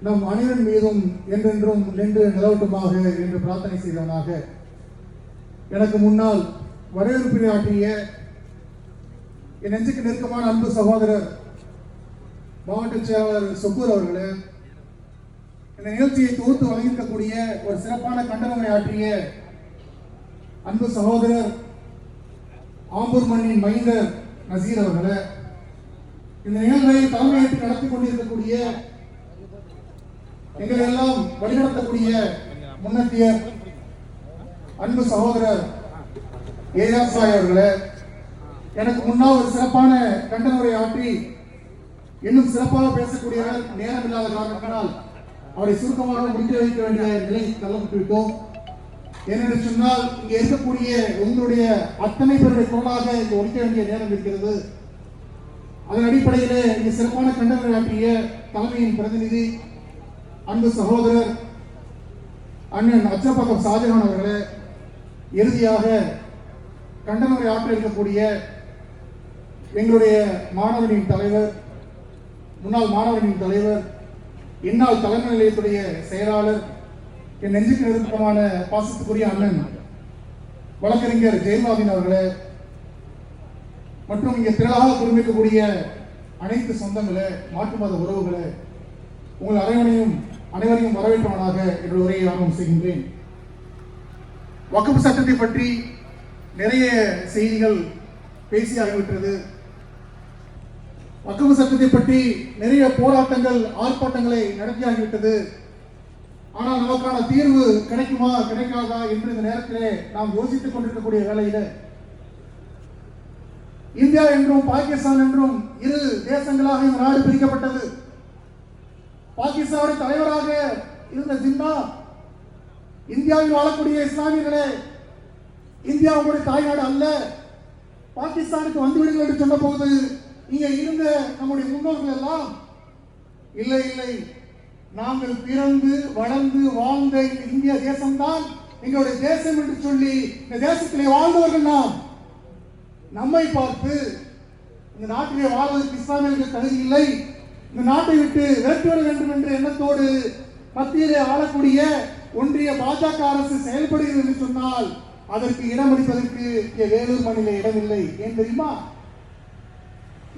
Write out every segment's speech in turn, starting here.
நம் அனைவரின் மீதும் என்றென்றும் நின்று நிலவட்டுமாக என்று பிரார்த்தனை செய்தவனாக எனக்கு முன்னால் வரவேற்புரை ஆற்றிய என் நெஞ்சுக்கு நெருக்கமான அன்பு சகோதரர் மாவட்ட செயலாளர் சொக்கூர் அவர்களே, இந்த நிகழ்ச்சியை தொகுத்து வழங்கியிருக்கக்கூடிய ஒரு சிறப்பான கண்டனங்களை ஆற்றிய அன்பு சகோதரர் ஆம்பூர் மண்ணின் மைந்தர் நசீர் அவர்களே, இந்த நிகழ்வை தலைமையேற்று நடத்தி கொண்டிருக்கக்கூடிய எங்களை எல்லாம் வழிநடத்தக்கூடிய முன்னத்திய அன்பு சகோதரர் ஏயாசாய் அவர்களே, எனக்கு முன்னால் ஒரு சிறப்பான கண்டனரை ஆற்றி இன்னும் சிறப்பாக பேசக்கூடியவர் நேரம் இல்லாத காரணத்தினால் அவரை சுருக்கமாக முடிக்க வைக்க வேண்டிய நிலை தள்ளப்பட்டுவிட்டோம். ஏனென்று சொன்னால் இங்கே இருக்கக்கூடிய உங்களுடைய அத்தனை பேருடைய குரலாக இங்கு ஒழிக்க வேண்டிய நேரம் இருக்கிறது. அதன் அடிப்படையிலே இங்கு சிறப்பான கண்டனரை ஆற்றிய தலைமையின் பிரதிநிதி அன்பு சகோதரர் அண்ணன் அச்சப்பாக்கம் ஷாஜகான் அவர்களே, இறுதியாக கண்டனரை ஆற்ற இருக்கக்கூடிய எங்களுடைய மாணவனின் தலைவர், முன்னாள் மாணவனின் தலைவர், இந்நாள் தலைமை நிலையத்துடைய செயலாளர், என் நெஞ்சுக்கு நெருக்கமான பாசத்துக்குரிய அண்ணன் வழக்கறிஞர் ஜெயமாவின் அவர்களே, மற்றும் இங்கே திரளாக குடும்பிக்கக்கூடிய அனைத்து சொந்தங்களே, மாற்று மத உறவுகளே, உங்கள் அனைவரையும் வரவேற்றவனாக என்னுடைய உரையை ஆரம்பம் செய்கின்றேன். வக்ஃப் சட்டத்தை பற்றி நிறைய செய்திகள் பேசியாகிவிட்டது. வக்ஃப் சட்டத்தை பற்றி நிறைய போராட்டங்கள் ஆர்ப்பாட்டங்களை நடத்தியாகிவிட்டது. ஆனால் நமக்கான தீர்வு கிடைக்குமா கிடைக்காதா என்று இந்த நேரத்திலே நாம் யோசித்துக் கொண்டிருக்கக்கூடிய வேளையில இந்தியா என்றும் பாகிஸ்தான் என்றும் இரு தேசங்களாக இந்த நாடு பிரிக்கப்பட்டது. பாகிஸ்தானுடைய தலைவராக இருந்த ஜின்னா, இந்தியாவில் வாழக்கூடிய இஸ்லாமியர்களே, இந்தியா உங்களுடைய தாய்நாடு அல்ல, பாகிஸ்தானுக்கு வந்துவிடுங்கள் என்று சொன்ன போது இங்கே இருந்த நம்முடைய முன்னோர்கள் எல்லாம் இல்லை இல்லை, நாங்கள் பிறந்து வளர்ந்து வாழ்ந்த இந்திய தேசம்தான் எங்களுடைய தேசம் என்று சொல்லி இந்த தேசத்திலே வாழ்ந்தவர்கள் நாம். நம்மை பார்த்து இந்த நாட்டிலே வாழ்வதற்கு இஸ்லாமியர்கள் தகுதி இல்லை, இந்த நாட்டை விட்டு விரட்டி வர வேண்டும் என்ற எண்ணத்தோடு மத்தியிலே ஆளக்கூடிய ஒன்றிய பாஜக அரசு செயல்படுகிறது என்று சொன்னால் அதற்கு இடமளிப்பதற்கு வேலூர் மண்ணிலே இடமில்லை. ஏன் தெரியுமா?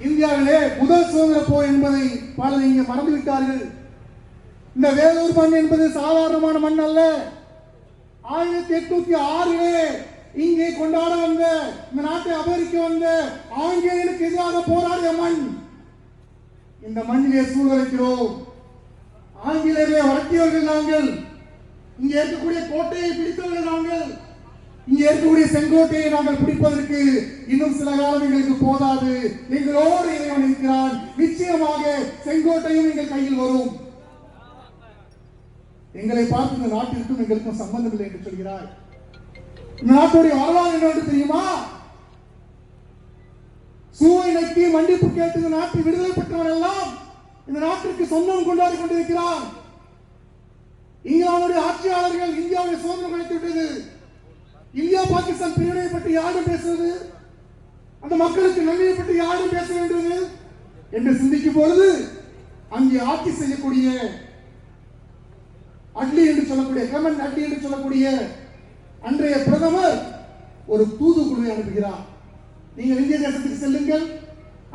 இந்தியாவிலே முதல் சுதந்திர போர் என்பதை பலர் இங்கே மறந்துவிட்டார்கள். இந்த வேலூர் மண் என்பது சாதாரணமான மண் அல்ல. 1806 இங்கே கொண்டாட வந்த, இந்த நாட்டை அபகரிக்க வந்த ஆங்கிலேயனுக்கு எதிராக போராடிய மண். இந்த மண்ணிலே சூழ்நிலைக்கிறோம். ஆங்கிலேயரை வளர்த்தியவர்கள் நாங்கள், இங்கே இருக்கக்கூடிய கோட்டையை பிடித்தவர்கள் நாங்கள், இங்கே இருக்கக்கூடிய செங்கோட்டையை நாங்கள் பிடிப்பதற்கு இன்னும் சில காலம் எங்களுக்கு போதாது. எங்களோடு இறைவன் இருக்கிறான், நிச்சயமாக செங்கோட்டையும் எங்கள் கையில் வரும். எங்களை பார்த்து இந்த நாட்டிற்கும் எங்களுக்கும் சம்பந்தம் இல்லை என்று சொல்கிறார். இந்த நாட்டுடைய வரலாறு என்னவென்று தெரியுமா? சூவை நக்கி மன்னிப்பு கேட்டு இந்த நாட்டை விடுதலை பெற்றவன் எல்லாம் இந்த நாட்டிற்கு சொந்தம் கொண்டாடி கொண்டிருக்கிறார். இங்கிலாந்துடைய ஆட்சியாளர்கள் இந்தியாவுடைய சுதந்திரம் கிடைத்து விட்டது. இந்தியா பாகிஸ்தான் பிரிவினை பற்றி யாரும் பேசுவது, அந்த மக்களுக்கு நன்மையை பற்றி யாரும் பேச வேண்டியது என்று சிந்திக்கும் பொழுது அங்கே ஆட்சி செய்யக்கூடிய அட்லி என்று சொல்லக்கூடிய கிளமன் அட்லி என்று சொல்லக்கூடிய அன்றைய பிரதமர் ஒரு தூதுக்குழுவை அனுப்புகிறார். நீங்கள் இந்திய தேசத்துக்கு செல்லுங்கள்,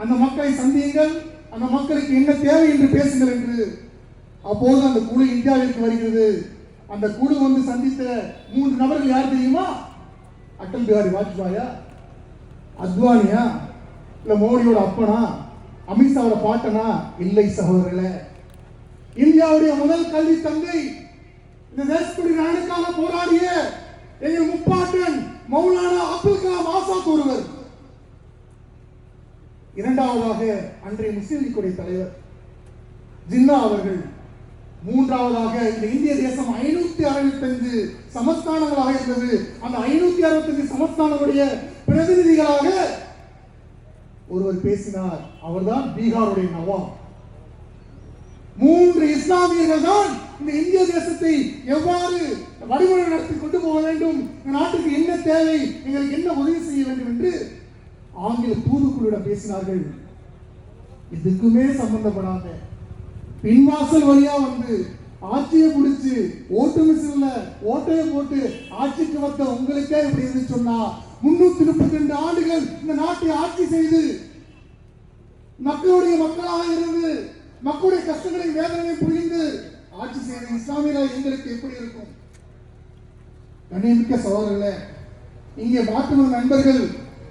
அந்த மக்களை சந்தியுங்கள், அந்த மக்களுக்கு என்ன தேவை என்று பேசுங்கள் என்று. அப்போது அந்த குழு இந்தியாவிற்கு வருகிறது. அந்த குழு வந்து சந்தித்த 3 நபர்கள் யார் தெரியுமா? அடல் பிஹாரி வாஜ்பாயா, அத்வானியா, இல்ல மோடியோட அப்பனா, அமித்ஷாவோட பாட்டனா? இல்லை சகோதரர்களே, இந்தியாவுடைய முதல் கல்வி தந்தை, இந்த தேசத்துடைய நாடுக்காக போராடிய எங்கள் முப்பாட்டன் மௌலானா அப்துல் கலாம் ஆசாத் ஒருவர். இரண்டாவதாக அன்றைய முஸ்லிம் லீக்குடைய தலைவர் ஜின்னா அவர்கள். மூன்றாவதாக இந்த இந்திய தேசம் 565 சமஸ்தானங்களாக இருந்தது. அந்த 565 சமஸ்தானங்களுடைய பிரதிநிதிகளாக ஒருவர் பேசினார். அவர்தான் பீகாருடைய நவாப். 3 இஸ்லாமியர்கள் தான் இந்த இந்திய தேசத்தை எவ்வாறு வழிமுறை நடத்தி கொண்டு போக வேண்டும், இந்த நாட்டுக்கு என்ன தேவை, எங்களுக்கு என்ன உதவி செய்ய வேண்டும் என்று ஆங்கில தூதுக்குழுவிடம் பேசினார்கள். இதுக்குமே சம்பந்தப்படாத பின்வாசல் வழியா வந்து ஆட்சியை பிடிச்சு ஓட்டு மிஷின்ல ஓட்டையை போட்டு ஆட்சிக்கு வந்த உங்களுக்கே இப்படி இருந்து சொன்னா 332 ஆண்டுகள் இந்த நாட்டை ஆட்சி செய்து மக்களுடைய மக்களாக இருந்து மக்களுடைய கஷ்டங்களை வேதனையை புரிந்து ஆட்சி செய்த இஸ்லாமியர்கள் எங்களுக்கு எப்படி இருக்கும்? கண்ணியமிக்க சகோதரர்களே, இங்கே மாற்று நண்பர்கள்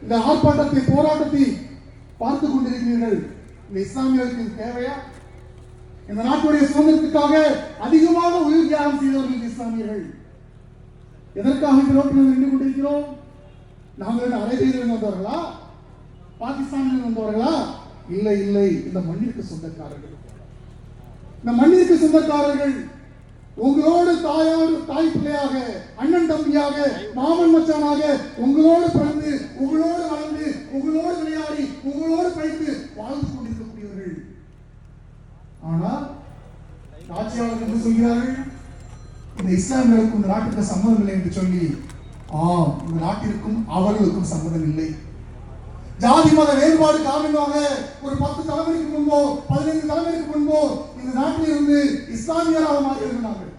இந்த ஆர்ப்பாட்டத்தை போராட்டத்தை பார்த்துக் கொண்டிருக்கிறீர்கள். இந்த இஸ்லாமியர்களுக்கு தேவையா? இந்த நாட்டுடைய சுதந்திரத்துக்காக அதிகமாக உயிர் தியாகம் செய்தவர்கள் இஸ்லாமியர்கள். எதற்காக இந்த ரோட்டில் நின்று கொண்டிருக்கிறோம்? நாங்கள் அரேபியில் வந்தவர்களா, பாகிஸ்தானில் வந்தவர்களா? இல்லை இல்லை, இந்த மண்ணிற்கு சொந்தக்காரர்கள். இந்த மண்ணிற்கு சொந்தக்காரர்கள் உங்களோடு தாய் பிள்ளையாக, அண்ணன் தம்பியாக, மாமன் மச்சானாக உங்களோடு பிறந்து, உங்களோடு வளர்ந்து, உங்களோடு விளையாடி, உங்களோடு படித்து வாழ்ந்து கொண்டிருக்கக்கூடியவர்கள். ஆனால் ஆட்சியாளர்கள் என்று சொல்கிறார்கள், இந்த இஸ்லாமியர்களுக்கும் இந்த நாட்டுக்கு சம்மதம் இல்லை என்று சொல்லி, இந்த நாட்டிற்கும் அவர்களுக்கும் சம்மதம் இல்லை. ஜாதி மத வேறுபாடு காரணமாக ஒரு 10 தலைமுறைக்கு முன்போ 15 தலைமுறைக்கு முன்போ இந்த நாட்டில் இருந்து இஸ்லாமியராக மாறியவர்கள் நாங்கள்.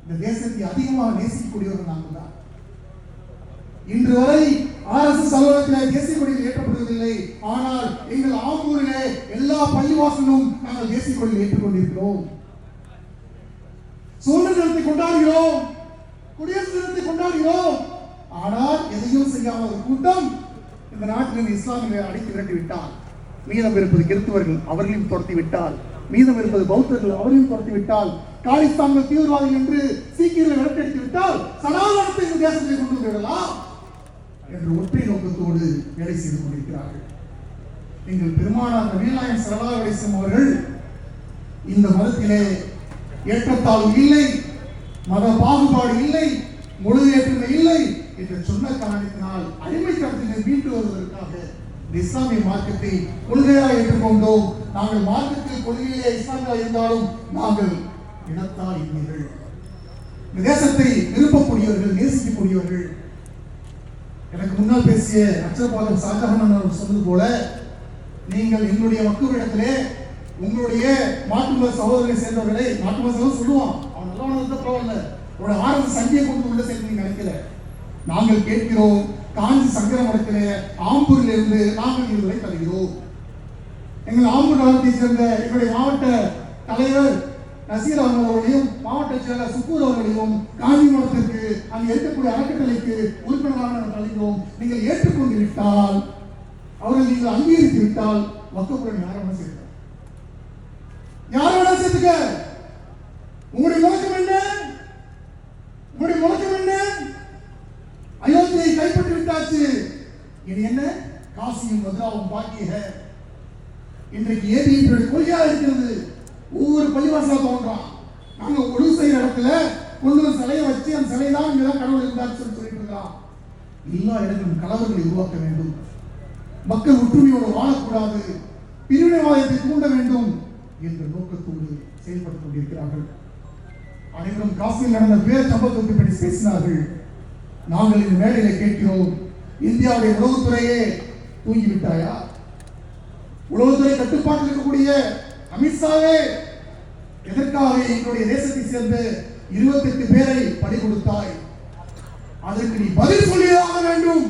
இந்த தேசத்தை அதிகமாக நேசிக்கக்கூடியவர்கள் நாங்கள் தான். இன்று வரை RSS அலுவலகத்தில் தேசிய கொடியில் ஏற்றப்படுவதில்லை. ஆனால் எங்கள் ஆம்பூரிலே எல்லா பள்ளிவாசலும் நாங்கள் தேசிய கொடியில் ஏற்றுக்கொண்டிருக்கிறோம். சுதந்திர தினத்தை கொண்டாடுகிறோம், குடியரசு தினத்தை கொண்டாடுகிறோம். ஆனால் எதையும் செய்யாத ஒரு கூட்டம் இந்த நாட்டில் இஸ்லாமியர்களை அடைத்து விரட்டி விட்டால், மீதம் இருப்பது கிறிஸ்துவர்கள், அவர்களையும் துரத்தி விட்டால், மீதம் இருப்பது பௌத்தர்கள், அவர்களையும் துரத்தி விட்டால், காலிஸ்தான்கள் தீவிரவாதிகள் என்று சீக்கியர்களை விரட்டடித்து விட்டால் சனாதனத்தை இந்த தேசத்தை கொண்டு வந்து விடலாம் என்ற ஒற்றை நோக்கத்தோடு வேலை செய்து கொண்டிருக்கிறார்கள். எங்கள் பெருமானார் நபிகள் நாயகம் ஸல்லல்லாஹு அலைஹி வஸல்லம் அவர்கள் இந்த மதத்திலே ஏற்றத்தாழ்வு இல்லை, மத பாகுபாடு இல்லை, முழு ஏற்றுமை இல்லை என்று சொன்ன காரணத்தினால் அடிமைத்தனத்தினை மீண்டு வருவதற்காக இஸ்லாமிய மார்க்கத்தை கொள்கையாக ஏற்றுக்கொண்டோம். நாங்கள் மார்க்கத்தில் கொள்கையிலே இஸ்லாமியாக இருந்தாலும் நாங்கள் இனத்தால் இந்தியர்கள், இந்த தேசத்தை விரும்பக்கூடியவர்கள், நேசிக்கக்கூடியவர்கள். எனக்கு முன்னால் பேசிய அச்சரபாகம் ஷாஜஹான் அவர்கள் சொன்னது போல, நீங்கள் எங்களுடைய மக்களிடத்திலே உங்களுடைய மாற்றுமத சகோதரரை சேர்ந்தவர்களை, மாற்றுமத சகோதரர் சொல்லுவான், அவன் நல்லவன் பரவாயில்ல, ஒரு RSS சங்கியை கொண்டு உள்ள சேர்த்து நினைக்கல. நாங்கள் கேட்கிறோம், காஞ்சி சங்கர மடத்திலே ஆம்பூரில் இருந்து நாங்கள் இதுவரை தருகிறோம். எங்கள் ஆம்பூர் நகரத்தை சேர்ந்த எங்களுடைய மாவட்ட தலைவர் நசீர் அவர்களையும், மாவட்ட செயலர் சுக்கூர் அவர்களையும் காஞ்சி மடத்திற்கு அங்கு இருக்கக்கூடிய அறக்கட்டளைக்கு உறுப்பினராக நாங்கள் தருகிறோம். நீங்கள் ஏற்றுக்கொண்டு விட்டால், அவர்கள் நீங்கள் அங்கீகரித்து விட்டால் வக்கப்புடன் யாரோட சேர்க்க, யாரோட சேர்த்துக்க. உங்களுடைய முழக்கம் என்ன? உங்களுடைய முழக்கம் என்ன? அயோத்தியை கைப்பற்றி விட்டாச்சு, இது என்ன? காசியும் மதுராவும் பாக்கிய. இன்றைக்கு ஏபியின் கொள்கையாக இருக்கிறது. ஒவ்வொரு பள்ளிவாசலா தோன்றான், நாங்க ஒழுங்கு செய்யற இடத்துல கொண்டு சிலையை வச்சு அந்த சிலை தான் இங்கதான் கடவுள் இருந்தார் சொல்லிட்டு இருக்கிறோம். எல்லா இடங்களும் கலவரங்களை உருவாக்க வேண்டும், மக்கள் ஒற்றுமையோடு வாழக்கூடாது, பிரிவினைவாதத்தை தூண்ட வேண்டும் என்ற நோக்கத்தோடு செயல்பட்டுக் கொண்டிருக்கிறார்கள். அனைவரும் காசியில் நடந்த பேர் சம்பவத்தை பற்றி பேசினார்கள். நாங்கள் இந்த மேடையில கேட்கிறோம், இந்தியாவுடைய உளவுத்துறையே தூங்கிவிட்டாயா? உளவுத்துறை கட்டுப்பாட்டில் இருக்கக்கூடிய அமித்ஷாவே எதற்காக எங்களுடைய தேசத்தை சேர்ந்த 28 பேரை பலி கொடுத்தாய்? அதற்கு நீ பதில் சொல்லியாக வேண்டும்.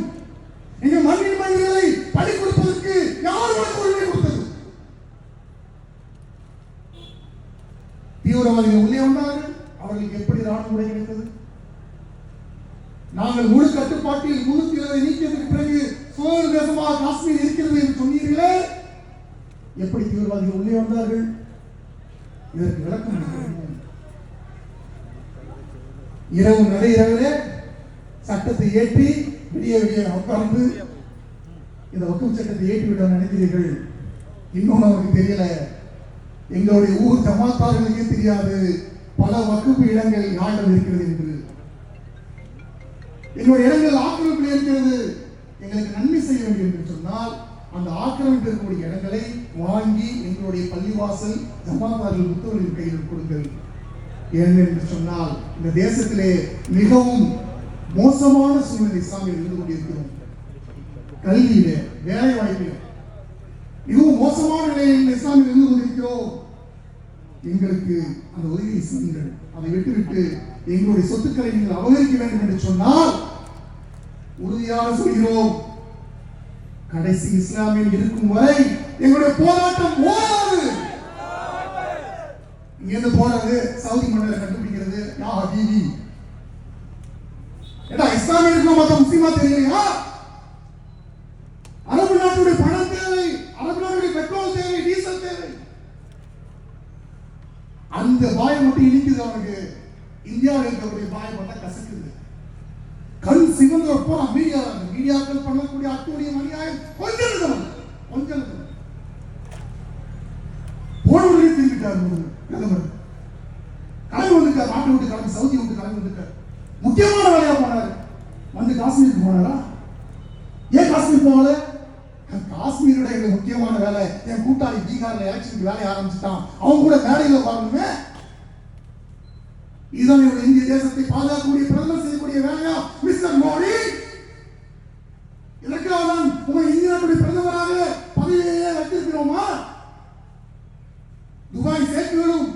நீங்க மண்ணின் மனிதர்களை பலி கொடுப்பதற்கு யார் உனக்கு உரிமை கொடுத்தது? தீவிரவாதிகள் உள்ளே வந்தார்கள், அவர்களுக்கு எப்படி ராணுவ உடை கிடைத்தது? நாங்கள் முழு கட்டுப்பாட்டில் 370 நீக்கியதற்கு பிறகு சுதந்திர தேசமாக காஷ்மீர் இருக்கிறது என்று சொன்னீர்களே, எப்படி தீவிரவாதிகள் உள்ளே வந்தார்கள்? இதற்கு விளக்கம் அளிக்கிறோம். இரவு நடையிறவிலே சட்டத்தை ஏற்றி விடிய விடிய உட்கார்ந்து இந்த வக்குப் சட்டத்தை ஏற்றிவிட நினைக்கிறீர்கள். இன்னொன்று அவருக்கு தெரியல, எங்களுடைய ஊர் ஜமாத்தார்களுக்கே தெரியாது பல வக்குப்பு இடங்கள் யாரிடம் இருக்கிறது என்று. எங்களுடைய இடங்கள் ஆக்கிரமிப்பில் இருக்கிறது. எங்களுக்கு நன்மை செய்ய வேண்டும் என்று சொன்னால் அந்த ஆக்கிரமிப்பில் இருக்கக்கூடிய இடங்களை வாங்கி எங்களுடைய பள்ளிவாசல் ஜமாத்தார்கள் புத்தகங்களின் கையில் கொடுங்கள். ஏனென்று சொன்னால் இந்த தேசத்திலே மிகவும் மோசமான சூழ்நிலை இஸ்லாமியர்கள் இருந்து கொண்டிருக்கிறோம். கல்வியிலே, வேலை வாய்ப்பிலே மிகவும் மோசமான நிலையில் இஸ்லாமியர்கள் இருந்து கொண்டிருக்கிறோம். எங்களுக்கு அந்த உதவியை செய்யுங்கள். அதை விட்டுவிட்டு எங்களுடைய சொத்துக்களை நீங்கள் அபகரிக்க வேண்டும் என்று சொன்னால் உறுதியாக சொல்கிறோம், கடைசி இஸ்லாமில் இருக்கும் வரை எங்களுடைய போராட்டம் ஓடாது. இங்கிருந்து போறது சவுதி மன்னரை கண்டுபிடிக்கிறது யா ஹபீபி. ஏடா இஸ்லாமியர்களுக்கு மொத்த முஸ்லிமா தெரியலையா? அரபு நாட்டுடைய பணம் தேவை, அரபு நாட்டுடைய பெட்ரோல் தேவை, டீசல் தேவை. அந்த வாயை மட்டும் இனிக்குது அவனுக்கு. இந்தியாவில் இருக்கக்கூடிய வாயை மட்டும் கசக்குது. கண் சிவந்த போற மீடியாக்கள் பண்ணக்கூடிய அத்துடைய அநியாயம் கொஞ்சம் போனவர்களே திரும்பிட்டார். பிரதமர் கிளம்பி வந்துட்டார், நாட்டை விட்டு கிளம்பி சவுதி விட்டு கிளம்பி வந்துட்டார். முக்கியமான வேலையா போனாரு. வந்து காஷ்மீருக்கு போனாரா? ஏன் காஷ்மீர் போகல? காஷ்மீரோட எங்களுக்கு முக்கியமான வேலை, என் கூட்டாளி பீகார்ல எலெக்ஷனுக்கு வேலையை ஆரம்பிச்சுட்டான், அவங்க கூட மேடையில் உட்காரணுமே. இதுதான் இந்திய தேசத்தை பாதுகாக்கக்கூடிய பிரதமர் செய்யக்கூடிய வேலையா மிஸ்டர் மோடி? இதற்காக தான் உங்கள் இந்திய நாட்டுடைய பிரதமராக பதவியே வைத்திருக்கிறோமா? துபாய் சேக்குகளும்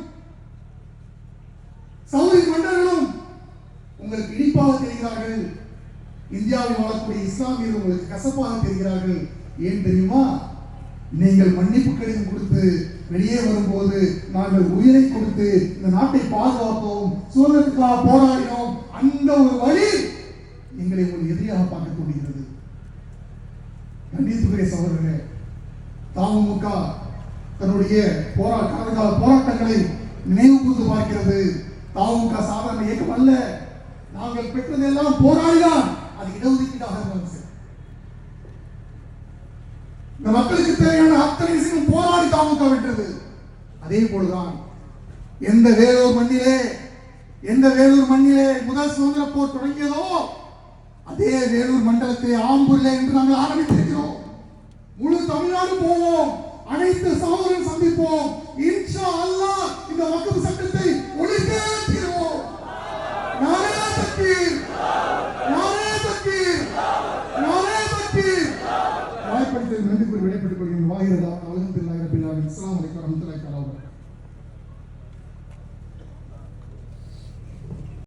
சவுதி மன்னர்களும் உங்களுக்கு இனிப்பாக தெரிகிறார்கள். இந்தியாவில் வாழக்கூடிய இஸ்லாமியர்கள் உங்களுக்கு கசப்பாக தெரிகிறார்கள். ஏன் தெரியுமா? நீங்கள் மன்னிப்பு கடிதம் கொடுத்து வெளியே வரும்போது நாங்கள் உயிரை கொடுத்து இந்த நாட்டை பாதுகாப்போம், சுதந்திரத்துக்காக போராடினோம். அந்த ஒரு வழி எங்களை ஒரு எதிரியாக பார்க்க தோன்றுகிறது. கண்டித்துக்குரிய சகோதரர்களே, தமுக தன்னுடைய கடந்த கால போராட்டங்களை நினைவு கூர்ந்து பார்க்கிறது. தமுக சாதாரண இயக்கம் அல்ல. நாங்கள் பெற்றதெல்லாம் போராடிதான். அது இடஒதுக்கீடாக இருந்தாலும் சரி, இந்த மக்களுக்கு தேவையான அத்தனை விஷயம் போராடி தமுக வென்றது. அதே போலதான் எந்த வேலூர் மண்ணிலே முதல் சுதந்திர போர் தொடங்கியதோ அதே வேலூர் மண்டலத்தை ஆம்பூரில் என்று நாங்கள் ஆரம்பித்திருக்கிறோம். முழு தமிழ்நாடு போவோம், அனைத்து சகோதரன் சந்திப்போம். இன்ஷா அல்லாஹ் இந்த வக்ஃப் சட்டத்தை ஒழித்தே தீர்வோம். நாரே தக்பீர், நாரே தக்பீர், நாரே தக்பீர். வாய்ப்பளித்தது நன்றி கூறி விடைபெற்றுக் கொள்கிறேன். வாயிரதா அல்ஹம்துலில்லாஹி ரப்பில் ஆலமீன். அஸ்ஸலாமு அலைக்கும் வரஹ்மத்துல்லாஹி வபரகாத்துஹு.